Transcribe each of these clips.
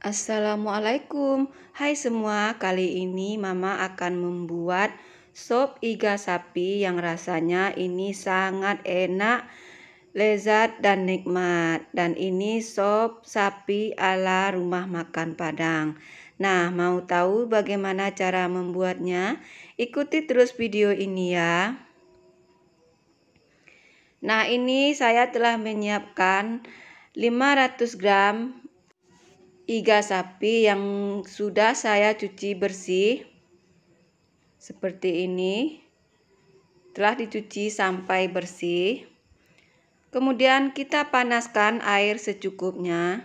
Assalamualaikum. Hai semua, kali ini Mama akan membuat sop iga sapi yang rasanya ini sangat enak, lezat dan nikmat. Dan ini sop sapi ala rumah makan Padang. Nah, mau tahu bagaimana cara membuatnya? Ikuti terus video ini ya. Nah, ini saya telah menyiapkan 500 gram iga sapi yang sudah saya cuci bersih seperti ini, telah dicuci sampai bersih. Kemudian kita panaskan air secukupnya.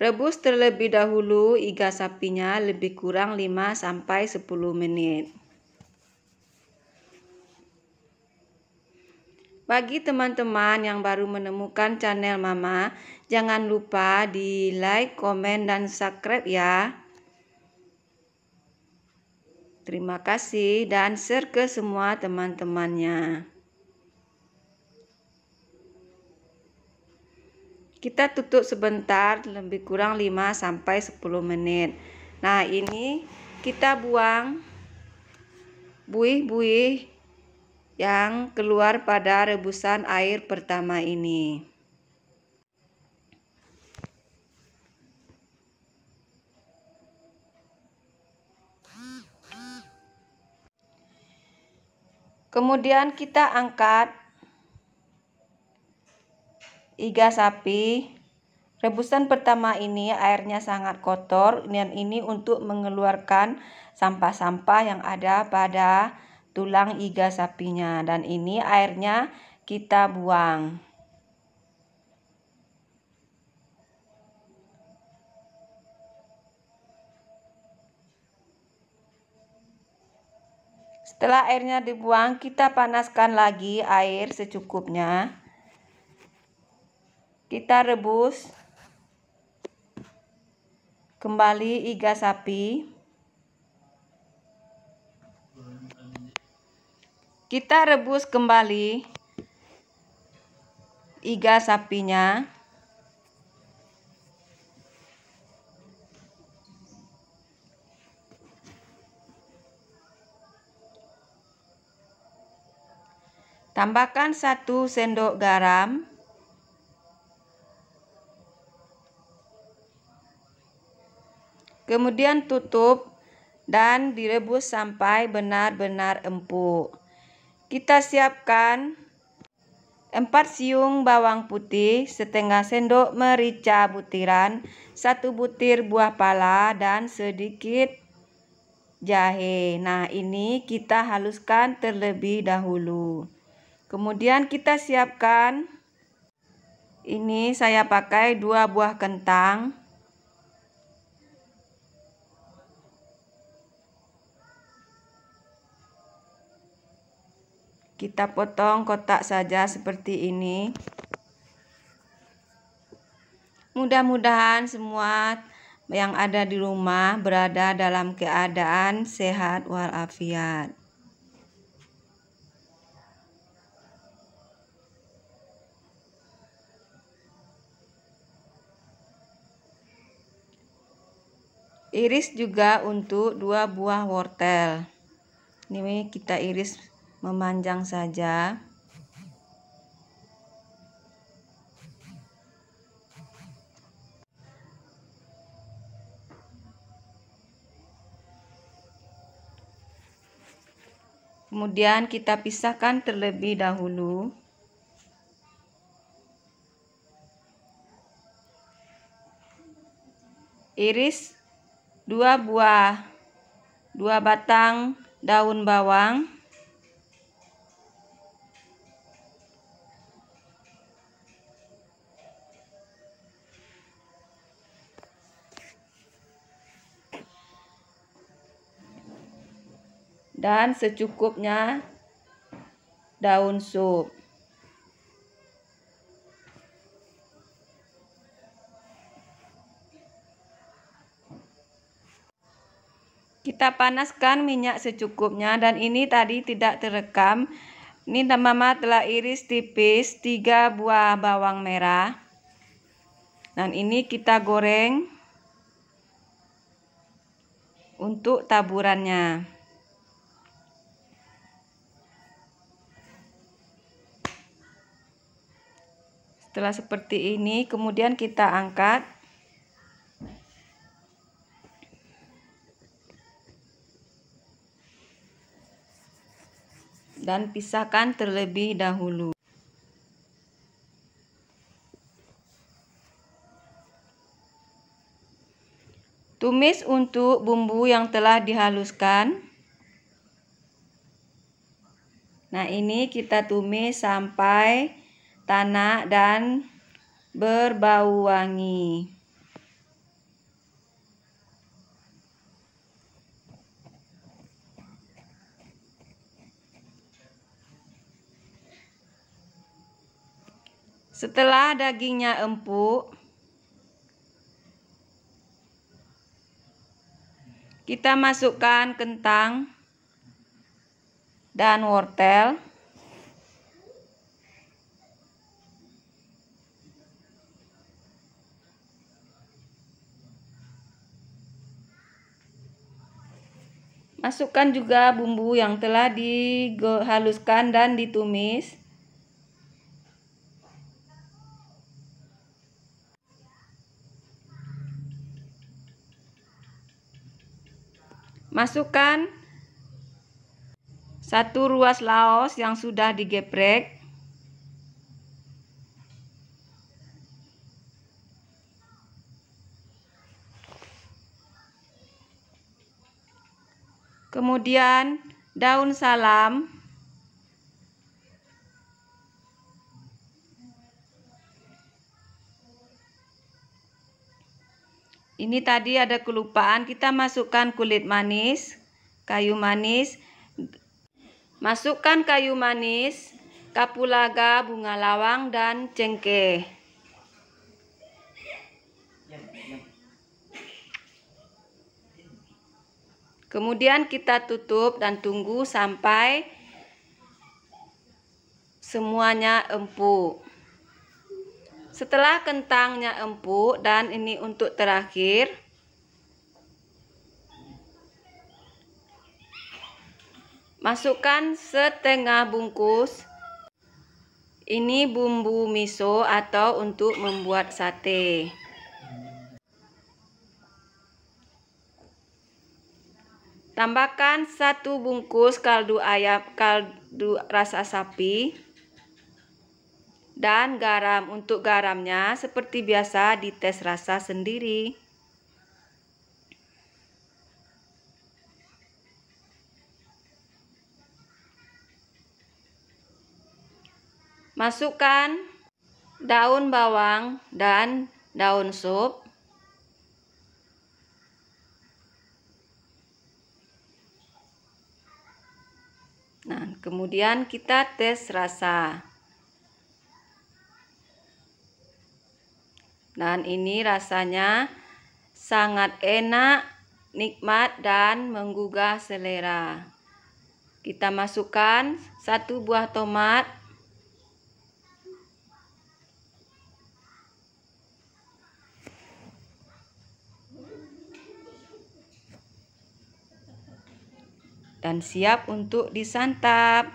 Rebus terlebih dahulu iga sapinya lebih kurang 5-10 menit. Bagi teman-teman yang baru menemukan channel Mama, jangan lupa di like, komen, dan subscribe ya. Terima kasih dan share ke semua teman-temannya. Kita tutup sebentar, lebih kurang 5-10 menit. Nah, ini kita buang buih-buih yang keluar pada rebusan air pertama ini. Kemudian kita angkat iga sapi. Rebusan pertama ini airnya sangat kotor, dan ini untuk mengeluarkan sampah-sampah yang ada pada tulang iga sapinya, dan ini airnya kita buang. Setelah airnya dibuang, kita panaskan lagi air secukupnya. Kita rebus kembali iga sapi. Kita rebus kembali iga sapinya. Tambahkan 1 sendok garam. Kemudian tutup dan direbus sampai benar-benar empuk. Kita siapkan 4 siung bawang putih, setengah sendok merica butiran, 1 butir buah pala, dan sedikit jahe. Nah, ini kita haluskan terlebih dahulu. Kemudian kita siapkan, ini saya pakai 2 buah kentang. Kita potong kotak saja seperti ini. Mudah-mudahan semua yang ada di rumah berada dalam keadaan sehat walafiat. Iris juga untuk 2 buah wortel. Ini kita iris memanjang saja. Kemudian kita pisahkan terlebih dahulu. Iris 2 batang daun bawang. Dan secukupnya daun sup. Kita panaskan minyak secukupnya, dan ini tadi tidak terekam. Ini Mama telah iris tipis 3 buah bawang merah. Dan ini kita goreng untuk taburannya. Setelah seperti ini, kemudian kita angkat dan pisahkan terlebih dahulu. Tumis untuk bumbu yang telah dihaluskan. Nah, ini kita tumis sampai tanak dan berbau wangi. Setelah dagingnya empuk, kita masukkan kentang dan wortel. Masukkan juga bumbu yang telah dihaluskan dan ditumis. Masukkan 1 ruas laos yang sudah digeprek. Kemudian daun salam. Ini tadi ada kelupaan, kita masukkan kulit manis, kayu manis. Masukkan kayu manis, kapulaga, bunga lawang, dan cengkeh. Kemudian kita tutup dan tunggu sampai semuanya empuk. Setelah kentangnya empuk, dan ini untuk terakhir, masukkan setengah bungkus ini bumbu miso atau untuk membuat sate. Tambahkan 1 bungkus kaldu ayam, kaldu rasa sapi, dan garam. Untuk garamnya seperti biasa dites rasa sendiri. Masukkan daun bawang dan daun sup. Nah, kemudian kita tes rasa. Dan ini rasanya sangat enak, nikmat, dan menggugah selera. Kita masukkan 1 buah tomat. Dan siap untuk disantap.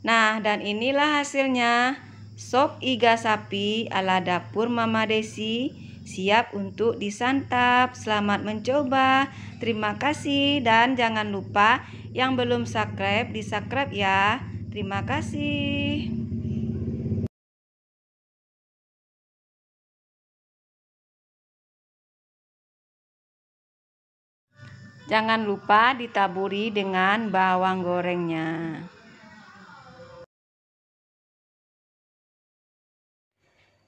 Nah, dan inilah hasilnya. Sop iga sapi ala dapur Mama Desi siap untuk disantap. Selamat mencoba. Terima kasih dan jangan lupa yang belum subscribe di-subscribe ya. Terima kasih. Jangan lupa ditaburi dengan bawang gorengnya.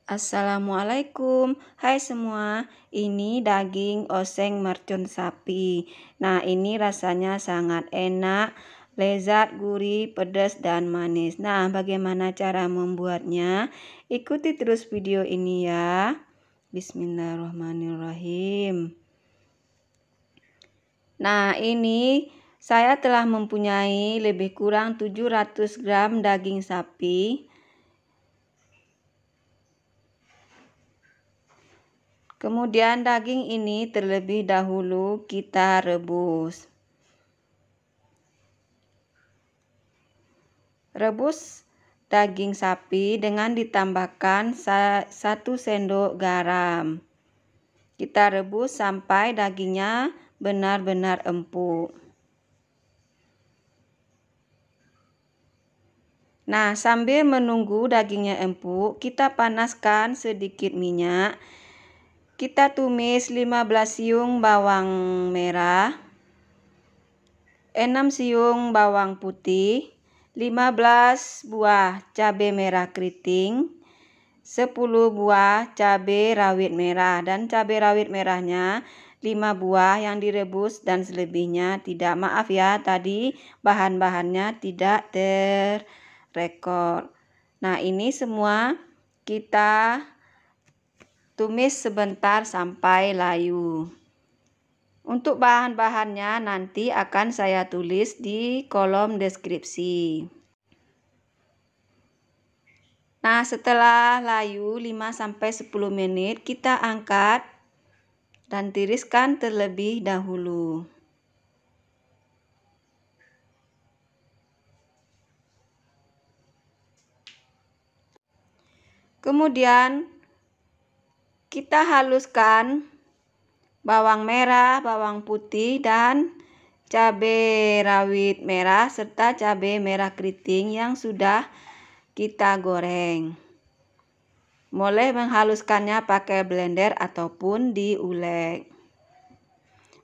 Assalamualaikum, hai semua, ini daging oseng mercon sapi. Nah, ini rasanya sangat enak, lezat, gurih, pedas, dan manis. Nah, bagaimana cara membuatnya? Ikuti terus video ini ya. Bismillahirrahmanirrahim. Nah, ini saya telah mempunyai lebih kurang 700 gram daging sapi. Kemudian daging ini terlebih dahulu kita rebus. Rebus daging sapi dengan ditambahkan 1 sendok garam. Kita rebus sampai dagingnya benar-benar empuk. Nah, sambil menunggu dagingnya empuk, kita panaskan sedikit minyak. Kita tumis 15 siung bawang merah, 6 siung bawang putih, 15 buah cabai merah keriting, 10 buah cabai rawit merah, dan cabai rawit merahnya 5 buah yang direbus dan selebihnya tidak. Maaf ya, tadi bahan-bahannya tidak terrekord. Nah, ini semua kita tumis sebentar sampai layu. Untuk bahan-bahannya nanti akan saya tulis di kolom deskripsi. Nah, setelah layu 5-10 menit, kita angkat dan tiriskan terlebih dahulu. Kemudian kita haluskan bawang merah, bawang putih, dan cabai rawit merah serta cabai merah keriting yang sudah kita goreng. Boleh menghaluskannya pakai blender ataupun diulek.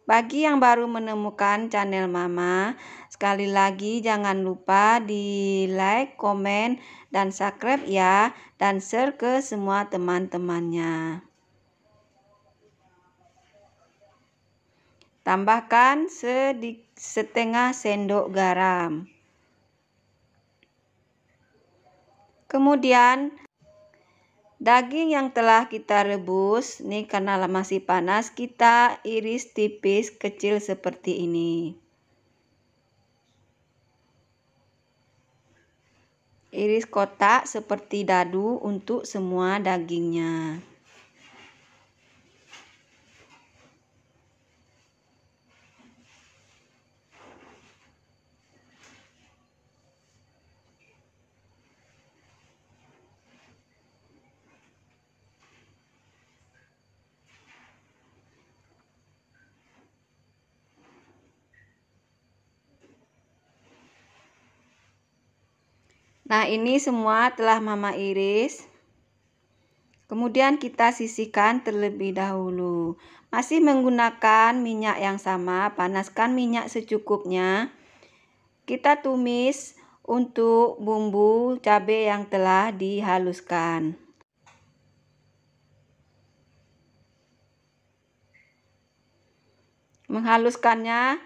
Bagi yang baru menemukan channel Mama, sekali lagi jangan lupa di like, komen, dan subscribe ya, dan share ke semua teman-temannya. Tambahkan setengah sendok garam. Kemudian daging yang telah kita rebus, ini karena masih panas, kita iris tipis kecil seperti ini. Iris kotak seperti dadu untuk semua dagingnya. Nah, ini semua telah Mama iris. Kemudian kita sisihkan terlebih dahulu. Masih menggunakan minyak yang sama, panaskan minyak secukupnya. Kita tumis untuk bumbu cabai yang telah dihaluskan. Menghaluskannya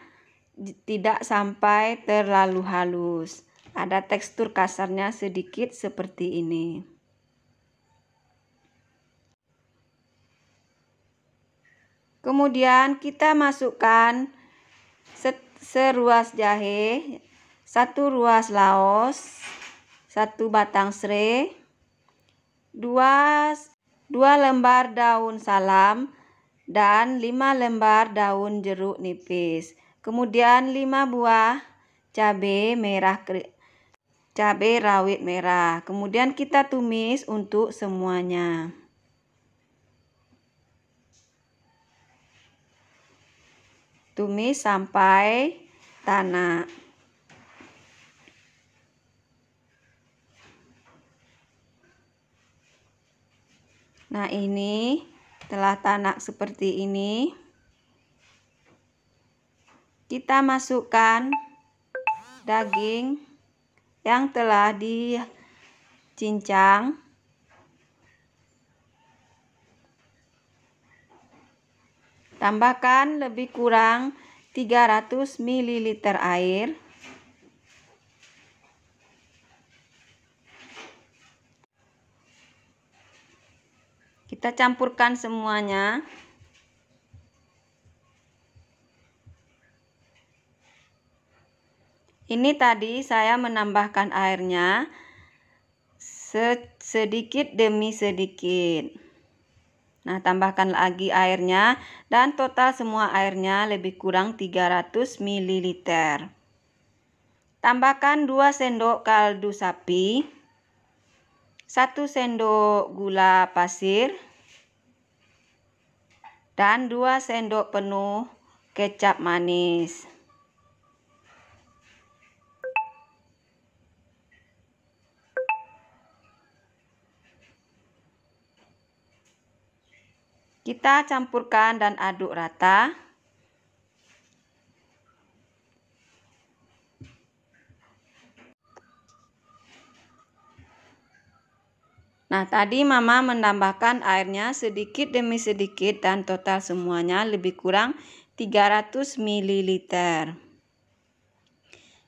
tidak sampai terlalu halus. Ada tekstur kasarnya sedikit seperti ini. Kemudian kita masukkan seruas jahe, 1 ruas laos, 1 batang serai, 2 lembar daun salam, dan 5 lembar daun jeruk nipis. Kemudian 5 buah cabai rawit merah. Kemudian kita tumis untuk semuanya. Tumis sampai tanak. Nah, ini telah tanak seperti ini. Kita masukkan daging yang telah dicincang. Tambahkan lebih kurang 300 ml air. Kita campurkan semuanya. Ini tadi saya menambahkan airnya sedikit demi sedikit. Nah, tambahkan lagi airnya dan total semua airnya lebih kurang 300 ml. Tambahkan 2 sendok kaldu sapi, 1 sendok gula pasir, dan 2 sendok penuh kecap manis. Kita campurkan dan aduk rata. Nah, tadi Mama menambahkan airnya sedikit demi sedikit dan total semuanya lebih kurang 300 ml.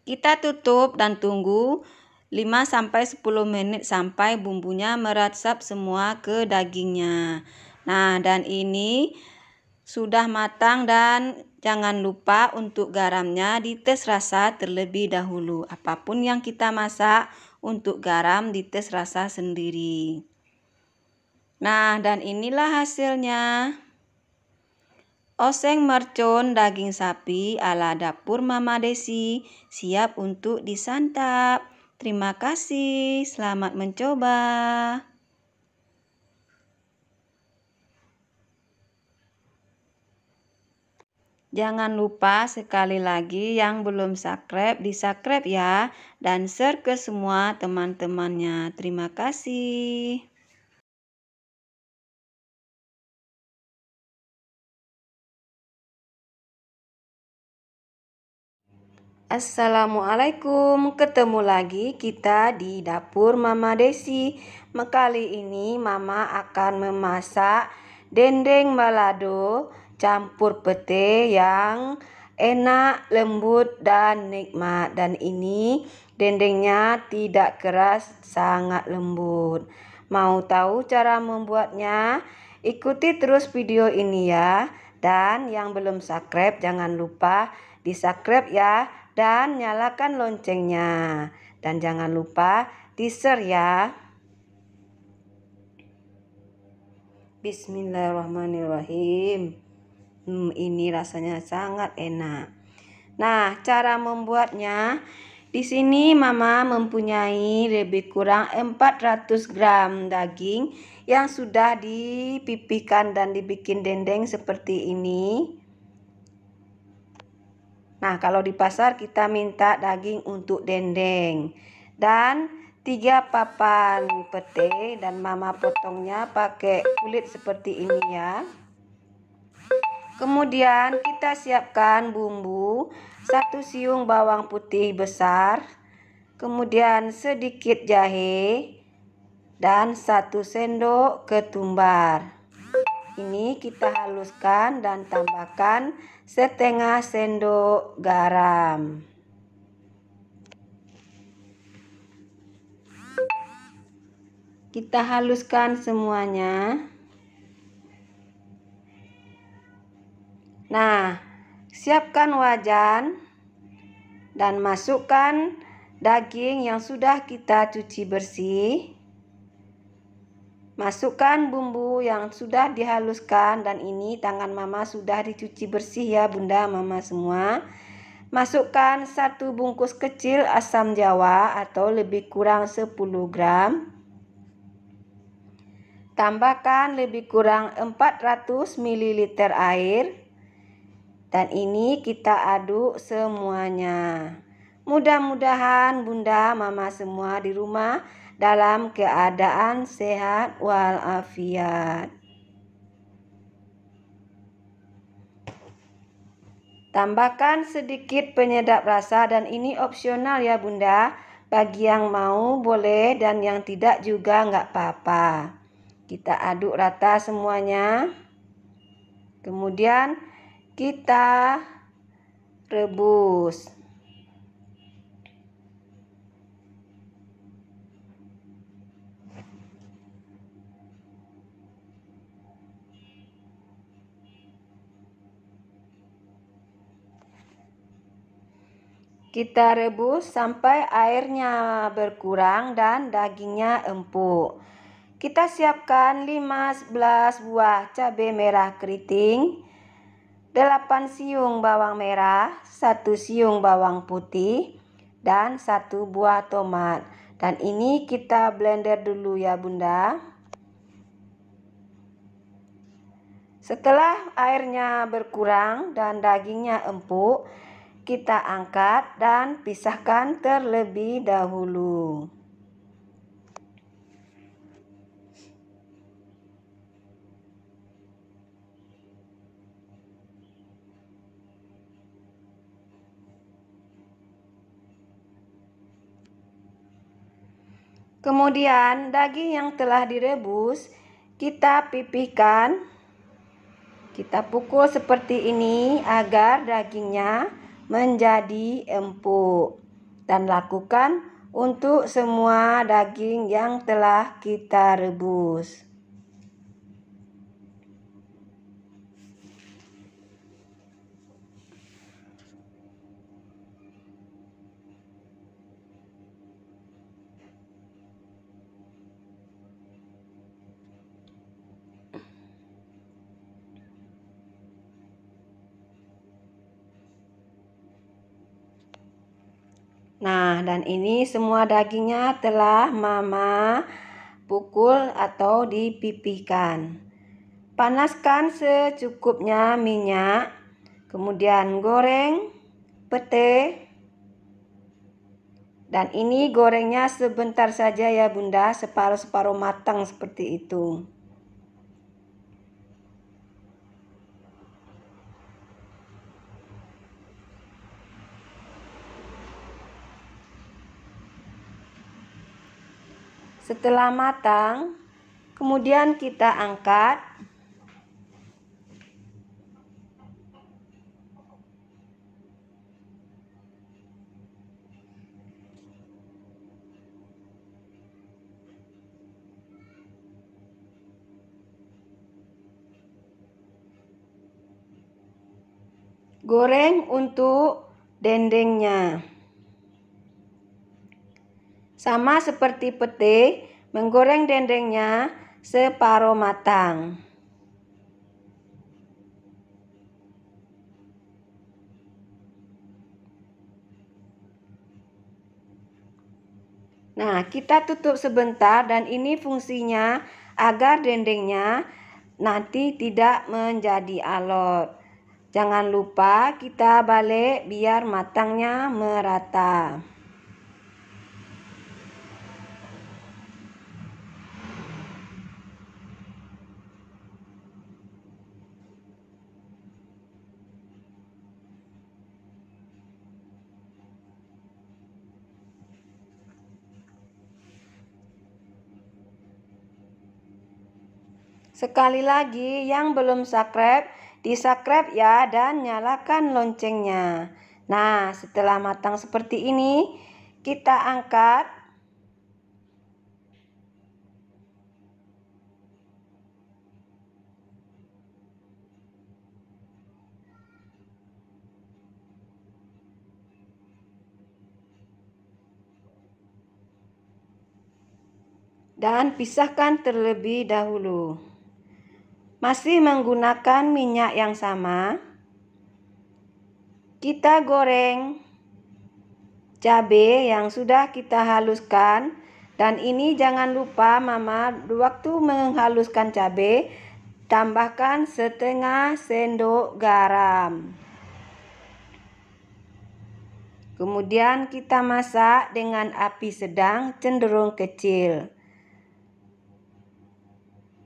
Kita tutup dan tunggu 5-10 menit sampai bumbunya meresap semua ke dagingnya. Nah, dan ini sudah matang dan jangan lupa untuk garamnya dites rasa terlebih dahulu. Apapun yang kita masak, untuk garam dites rasa sendiri. Nah, dan inilah hasilnya. Oseng mercon daging sapi ala dapur Mama Desi siap untuk disantap. Terima kasih, selamat mencoba. Jangan lupa sekali lagi yang belum subscribe, di-subscribe ya. Dan share ke semua teman-temannya. Terima kasih. Assalamualaikum, ketemu lagi kita di dapur Mama Desi. Kali ini Mama akan memasak dendeng balado campur pete yang enak, lembut, dan nikmat. Dan ini dendengnya tidak keras, sangat lembut. Mau tahu cara membuatnya? Ikuti terus video ini ya. Dan yang belum subscribe jangan lupa di-subscribe ya. Dan nyalakan loncengnya. Dan jangan lupa di-share ya. Bismillahirrahmanirrahim. Ini rasanya sangat enak. Nah, cara membuatnya di sini Mama mempunyai lebih kurang 400 gram daging yang sudah dipipihkan dan dibikin dendeng seperti ini. Nah, kalau di pasar kita minta daging untuk dendeng. Dan 3 papan pete dan Mama potongnya pakai kulit seperti ini ya. Kemudian kita siapkan bumbu 1 siung bawang putih besar, kemudian sedikit jahe dan 1 sendok ketumbar. Ini kita haluskan dan tambahkan setengah sendok garam. Kita haluskan semuanya. Nah, siapkan wajan dan masukkan daging yang sudah kita cuci bersih. Masukkan bumbu yang sudah dihaluskan dan ini tangan Mama sudah dicuci bersih ya Bunda, Mama semua. Masukkan 1 bungkus kecil asam jawa atau lebih kurang 10 gram. Tambahkan lebih kurang 400 ml air. Dan ini kita aduk semuanya. Mudah-mudahan Bunda, Mama semua di rumah dalam keadaan sehat walafiat. Tambahkan sedikit penyedap rasa dan ini opsional ya Bunda. Bagi yang mau boleh dan yang tidak juga nggak apa-apa. Kita aduk rata semuanya. Kemudian kita rebus. Kita rebus sampai airnya berkurang dan dagingnya empuk. Kita siapkan 15 buah cabai merah keriting, 8 siung bawang merah, 1 siung bawang putih, dan 1 buah tomat. Dan ini kita blender dulu ya Bunda. Setelah airnya berkurang dan dagingnya empuk, kita angkat dan pisahkan terlebih dahulu. Kemudian daging yang telah direbus kita pipihkan. Kita pukul seperti ini agar dagingnya menjadi empuk. Dan lakukan untuk semua daging yang telah kita rebus. Nah, dan ini semua dagingnya telah Mama pukul atau dipipihkan. Panaskan secukupnya minyak, kemudian goreng pete. Dan ini gorengnya sebentar saja ya Bunda, separuh-separuh matang seperti itu. Setelah matang, kemudian kita angkat. Goreng untuk dendengnya. Sama seperti pete, menggoreng dendengnya separuh matang. Nah, kita tutup sebentar dan ini fungsinya agar dendengnya nanti tidak menjadi alot. Jangan lupa kita balik biar matangnya merata. Sekali lagi, yang belum subscribe, di-subscribe ya dan nyalakan loncengnya. Nah, setelah matang seperti ini, kita angkat. Dan pisahkan terlebih dahulu. Masih menggunakan minyak yang sama. Kita goreng cabai yang sudah kita haluskan. Dan ini jangan lupa Mama, waktu menghaluskan cabai, tambahkan setengah sendok garam. Kemudian kita masak dengan api sedang cenderung kecil.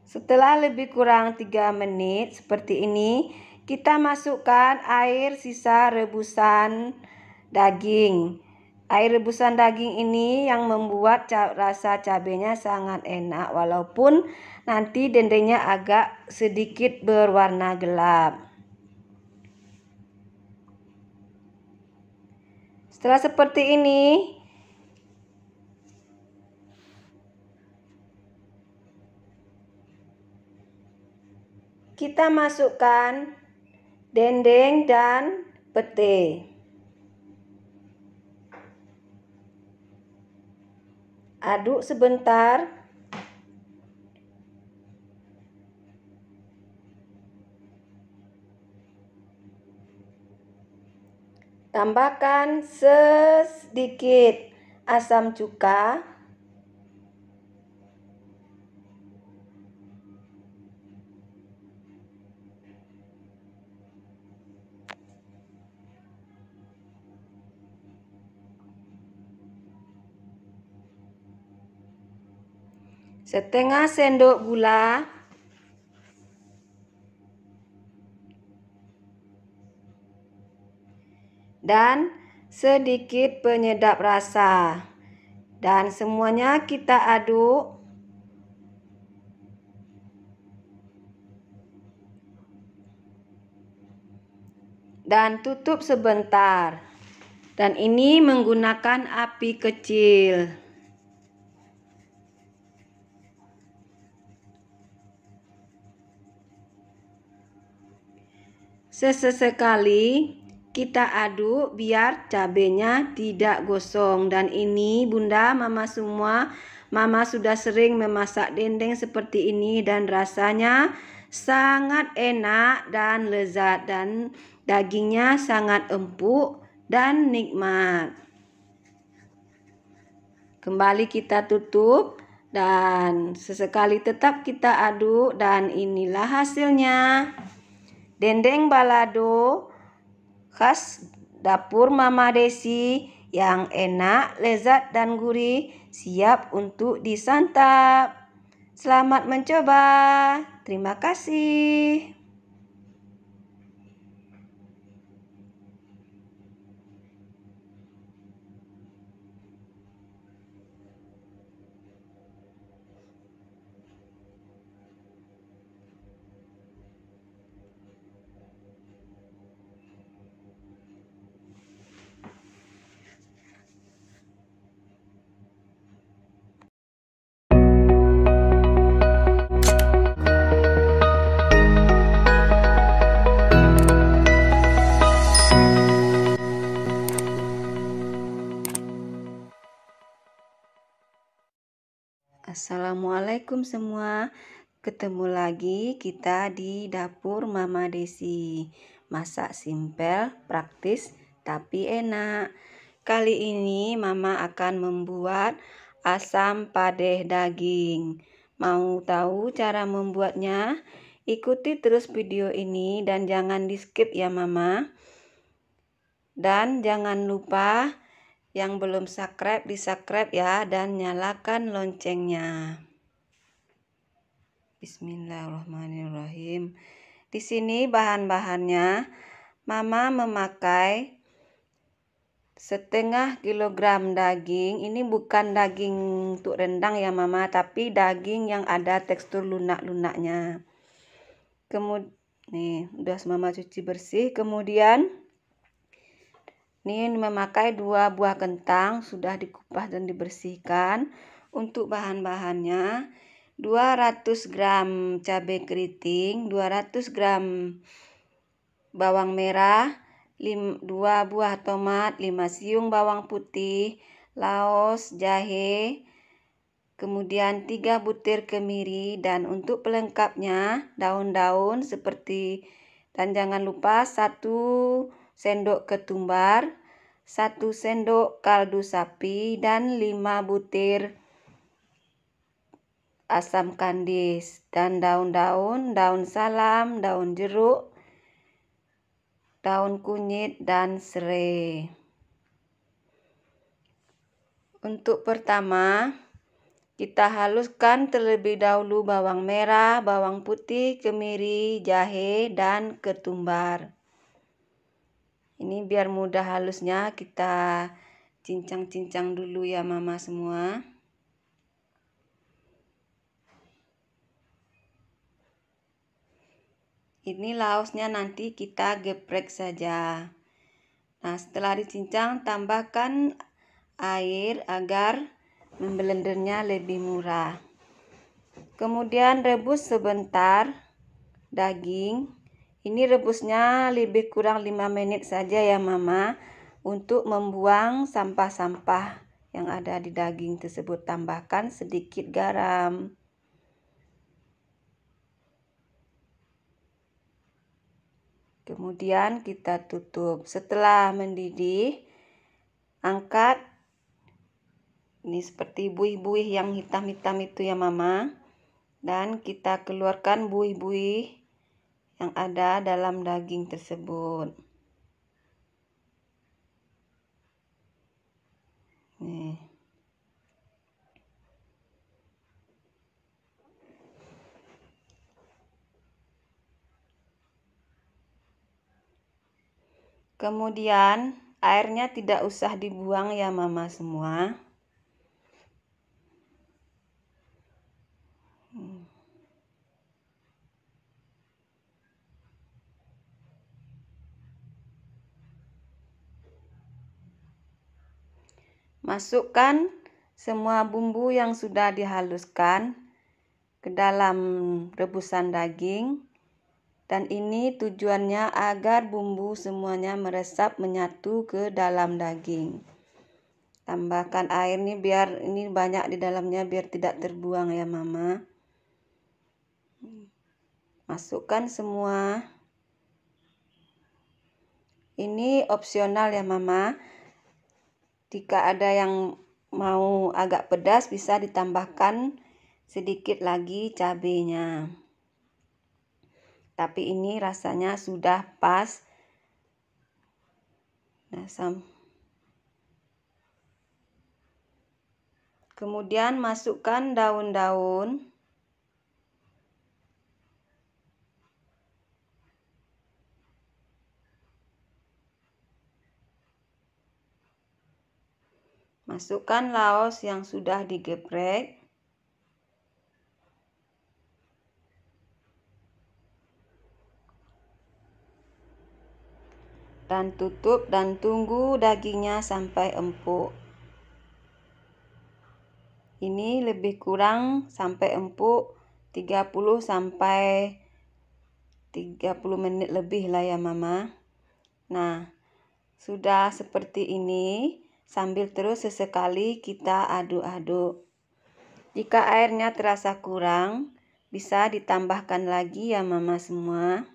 Setelah lebih kurang 3 menit seperti ini, kita masukkan air sisa rebusan daging. Air rebusan daging ini yang membuat rasa cabenya sangat enak, walaupun nanti dendengnya agak sedikit berwarna gelap. Setelah seperti ini, kita masukkan dendeng dan pete. Aduk sebentar. Tambahkan sedikit asam cuka. Setengah sendok gula. Dan sedikit penyedap rasa. Dan semuanya kita aduk. Dan tutup sebentar. Dan ini menggunakan api kecil. Sesekali kita aduk biar cabenya tidak gosong. Dan ini bunda, mama semua, mama sudah sering memasak dendeng seperti ini dan rasanya sangat enak dan lezat dan dagingnya sangat empuk dan nikmat. Kembali kita tutup dan sesekali tetap kita aduk dan inilah hasilnya. Dendeng balado khas dapur Mama Desi yang enak, lezat dan gurih, siap untuk disantap. Selamat mencoba. Terima kasih. Assalamualaikum semua. Ketemu lagi kita di dapur Mama Desi. Masak simpel, praktis, tapi enak. Kali ini Mama akan membuat asam padeh daging. Mau tahu cara membuatnya? Ikuti terus video ini dan jangan di skip ya Mama. Dan jangan lupa yang belum subscribe, di-subscribe ya dan nyalakan loncengnya. Bismillahirrahmanirrahim. Di sini bahan-bahannya, Mama memakai setengah kilogram daging. Ini bukan daging untuk rendang ya Mama, tapi daging yang ada tekstur lunak-lunaknya. Kemudian nih, udah Mama cuci bersih. Kemudian ini memakai 2 buah kentang, sudah dikupas dan dibersihkan. Untuk bahan-bahannya, 200 gram cabai keriting, 200 gram bawang merah, 2 buah tomat, 5 siung bawang putih, laos, jahe, kemudian 3 butir kemiri, dan untuk pelengkapnya daun-daun seperti, dan jangan lupa 1 sendok ketumbar, 1 sendok kaldu sapi, dan 5 butir asam kandis, dan daun-daun, daun salam, daun jeruk, daun kunyit, dan serai. Untuk pertama, kita haluskan terlebih dahulu bawang merah, bawang putih, kemiri, jahe, dan ketumbar. Ini biar mudah halusnya kita cincang-cincang dulu ya Mama semua. Ini laosnya nanti kita geprek saja. Nah, setelah dicincang tambahkan air agar memblendernya lebih murah. Kemudian rebus sebentar daging. Ini rebusnya lebih kurang 5 menit saja ya Mama, untuk membuang sampah-sampah yang ada di daging tersebut. Tambahkan sedikit garam. Kemudian kita tutup. Setelah mendidih, angkat. Ini seperti buih-buih yang hitam-hitam itu ya Mama. Dan kita keluarkan buih-buih yang ada dalam daging tersebut. Nih. Kemudian airnya tidak usah dibuang ya Mama semua. Masukkan semua bumbu yang sudah dihaluskan ke dalam rebusan daging. Dan ini tujuannya agar bumbu semuanya meresap menyatu ke dalam daging. Tambahkan air nih biar ini banyak di dalamnya biar tidak terbuang ya Mama. Masukkan semua. Ini opsional ya Mama. Jika ada yang mau agak pedas bisa ditambahkan sedikit lagi cabenya. Tapi ini rasanya sudah pas. Nah, kemudian masukkan daun-daun. Masukkan laos yang sudah digeprek. Dan tutup dan tunggu dagingnya sampai empuk. Ini lebih kurang sampai empuk 30 sampai 30 menit lebih lah ya Mama. Nah, sudah seperti ini. Sambil terus sesekali kita aduk-aduk. Jika airnya terasa kurang, bisa ditambahkan lagi ya Mama semua.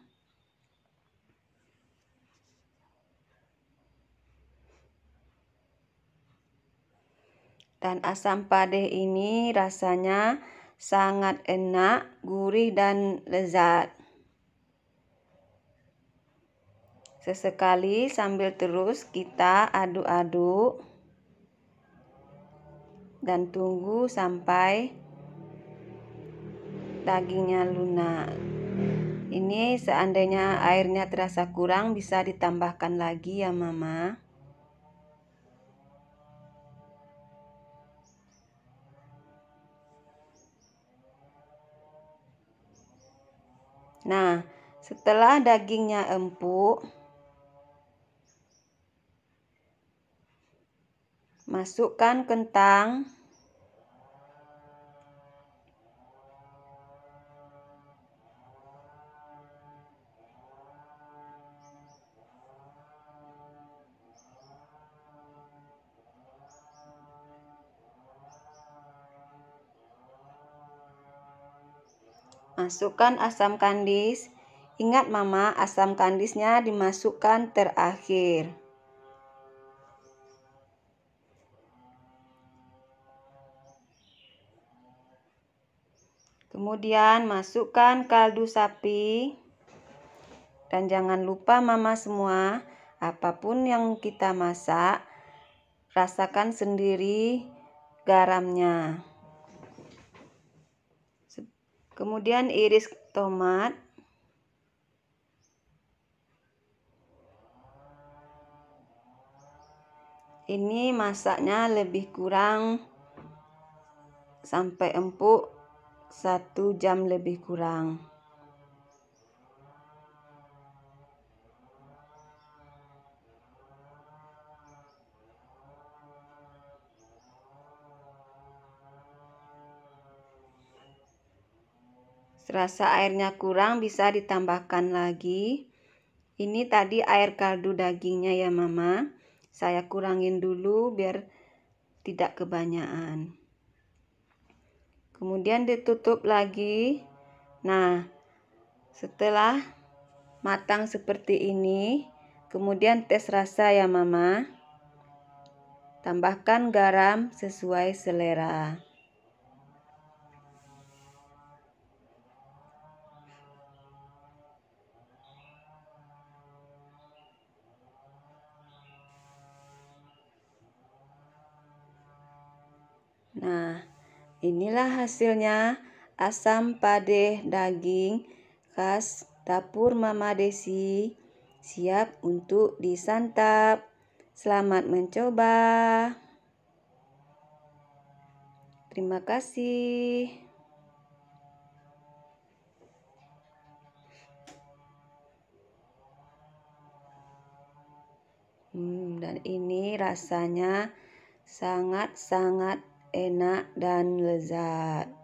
Dan asam padeh ini rasanya sangat enak, gurih dan lezat. Sesekali sambil terus kita aduk-aduk dan tunggu sampai dagingnya lunak. Ini seandainya airnya terasa kurang bisa ditambahkan lagi ya Mama. Nah, setelah dagingnya empuk, masukkan kentang. Masukkan asam kandis. Ingat Mama, asam kandisnya dimasukkan terakhir. Kemudian masukkan kaldu sapi. Dan jangan lupa Mama semua, apapun yang kita masak, rasakan sendiri garamnya. Kemudian iris tomat. Ini masaknya lebih kurang sampai empuk 1 jam lebih kurang. Serasa airnya kurang bisa ditambahkan lagi. Ini tadi air kaldu dagingnya ya Mama. Saya kurangin dulu biar tidak kebanyakan. Kemudian ditutup lagi. Nah, setelah matang seperti ini. Kemudian tes rasa ya Mama. Tambahkan garam sesuai selera. Nah, inilah hasilnya asam padeh daging khas dapur Mama Desi, siap untuk disantap. Selamat mencoba. Terima kasih. Dan ini rasanya sangat-sangat enak dan lezat.